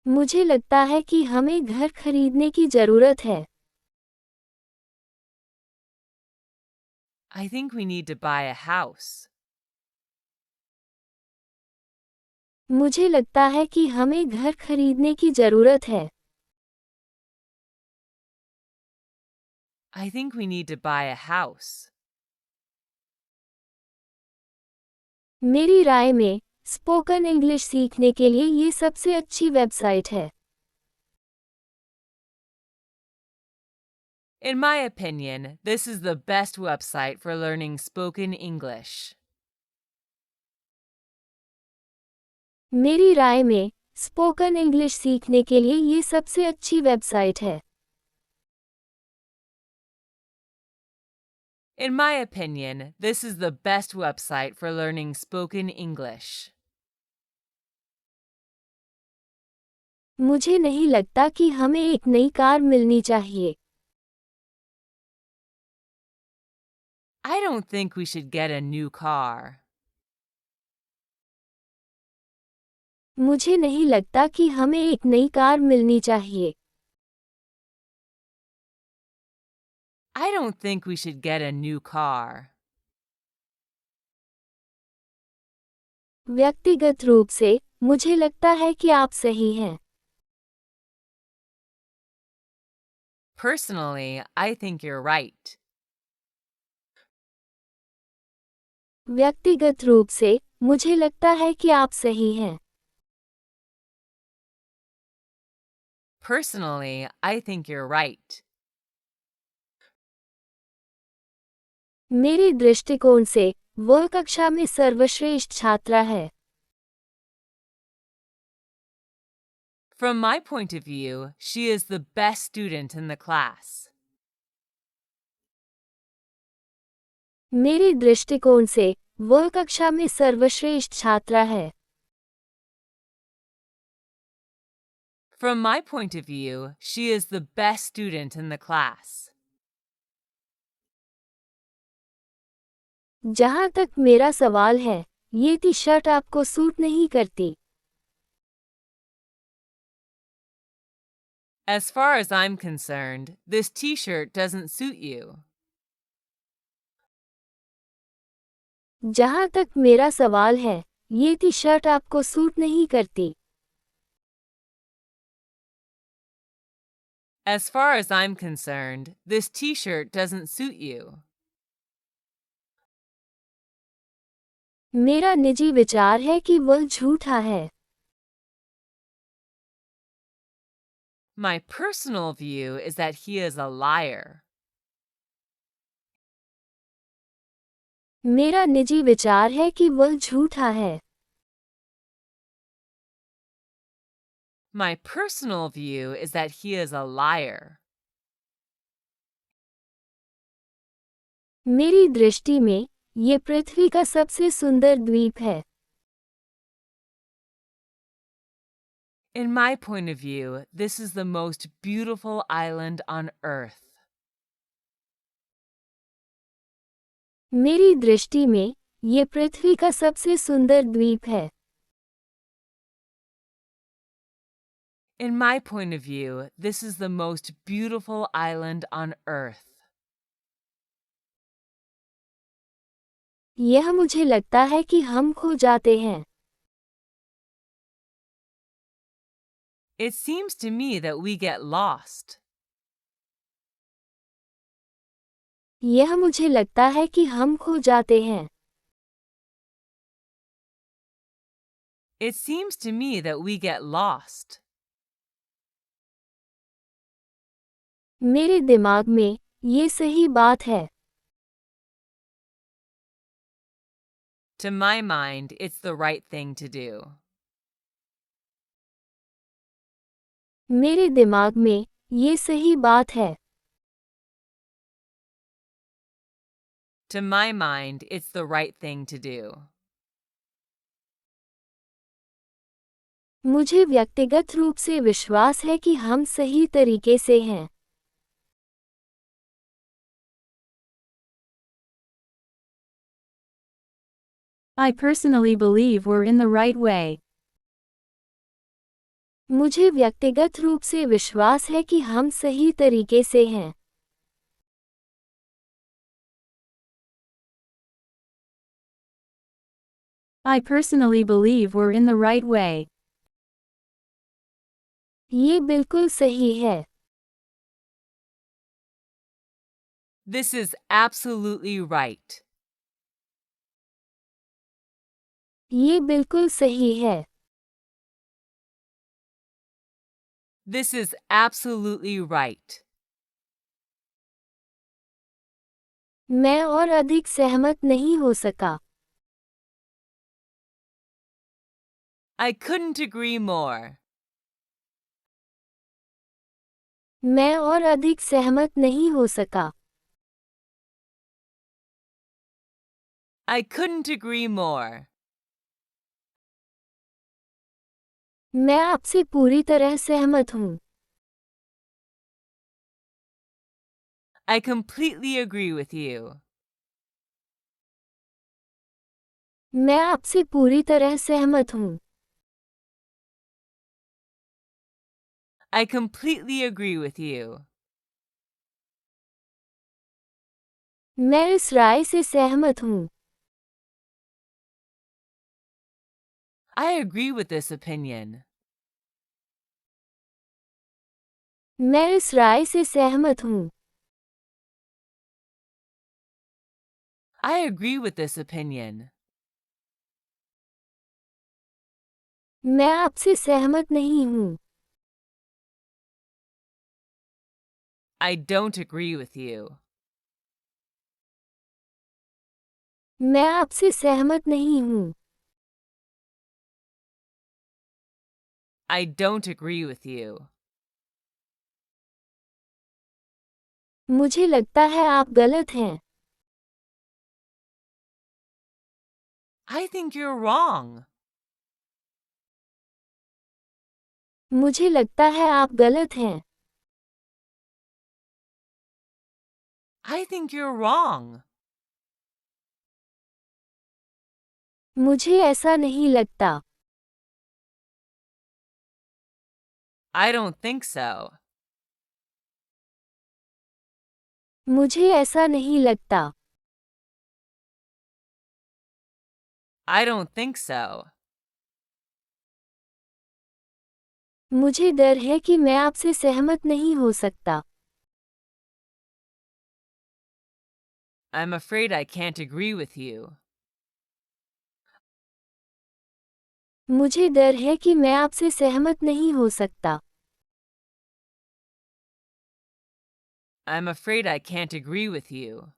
मुझे लगता है कि हमें घर खरीदने की जरूरत है। I think we need to buy a house. मुझे लगता है कि हमें घर खरीदने की जरूरत है। I think we need to buy a house. मेरी राय में, स्पोकन इंग्लिश सीखने के लिए ये सबसे अच्छी वेबसाइट है। In my opinion, this is the best website for learning spoken English. मेरी राय में, स्पोकन इंग्लिश सीखने के लिए ये सबसे अच्छी वेबसाइट है। In my opinion, this is the best website for learning spoken English. मुझे नहीं लगता कि हमें एक नई कार मिलनी चाहिए। I don't think we should get a new car. मुझे नहीं लगता कि हमें एक नई कार मिलनी चाहिए। I don't think we should get a new car. व्यक्तिगत रूप से, मुझे लगता है कि आप सही हैं। Personally, I think you're right. व्यक्तिगत रूप से, मुझे लगता है कि आप सही हैं। Personally, I think you're right. मेरे दृष्टिकोण से, वह कक्षा में सर्वश्रेष्ठ छात्रा है। From my point of view, she is the best student in the class. मेरे दृष्टिकोण से, वह कक्षा में सर्वश्रेष्ठ छात्रा है। From my point of view, she is the best student in the class. जहाँ तक मेरा सवाल है, ये टी-शर्ट आपको सूट नहीं करती। As far as I'm concerned, this t-shirt doesn't suit you. जहाँ तक मेरा सवाल है, ये टी-शर्ट आपको सूट नहीं करती। As far as I'm concerned, this t-shirt doesn't suit you. मेरा निजी विचार है कि वह झूठा है। My personal view is that he is a liar. मेरा निजी विचार है कि वह झूठा है। My personal view is that he is a liar. मेरी दृष्टि में, ये पृथ्वी का सबसे सुंदर द्वीप है। In my point of view, this is the most beautiful island on earth. मेरी दृष्टि में, ये पृथ्वी का सबसे सुंदर द्वीप है। In my point of view, this is the most beautiful island on earth. यह मुझे लगता है कि हम खो जाते हैं। It seems to me that we get lost. यह मुझे लगता है कि हम खो जाते हैं। It seems to me that we get lost. मेरे दिमाग में, ये सही बात है। To my mind, it's the right thing to do. मेरे दिमाग में, ये सही बात है। To my mind, it's the right thing to do. मुझे व्यक्तिगत रूप से विश्वास है कि हम सही तरीके से हैं। I personally believe we're in the right way. मुझे व्यक्तिगत रूप से विश्वास है कि हम सही तरीके से हैं। I personally believe we're in the right way. ये बिल्कुल सही है। This is absolutely right. ये बिल्कुल सही है। This is absolutely right. मैं और अधिक सहमत नहीं हो सका। I couldn't agree more. मैं और अधिक सहमत नहीं हो सका। I couldn't agree more. मैं आपसे पूरी तरह सहमत हूँ। I completely agree with you. मैं आपसे पूरी तरह सहमत हूँ। I completely agree with you. मैं इस राय से सहमत हूँ। I agree with this opinion. मैं इस राय से सहमत हूँ। I agree with this opinion. मैं आपसे सहमत नहीं हूँ। I don't agree with you. मैं आपसे सहमत नहीं हूँ। I don't agree with you. मुझे लगता है आप गलत हैं। I think you're wrong. मुझे लगता है आप गलत हैं। I think you're wrong. मुझे ऐसा नहीं लगता। I don't think so. मुझे ऐसा नहीं लगता। I don't think so. मुझे डर है कि मैं आपसे सहमत नहीं हो सकता। I'm afraid I can't agree with you. मुझे डर है कि मैं आपसे सहमत नहीं हो सकता। I'm afraid I can't agree with you.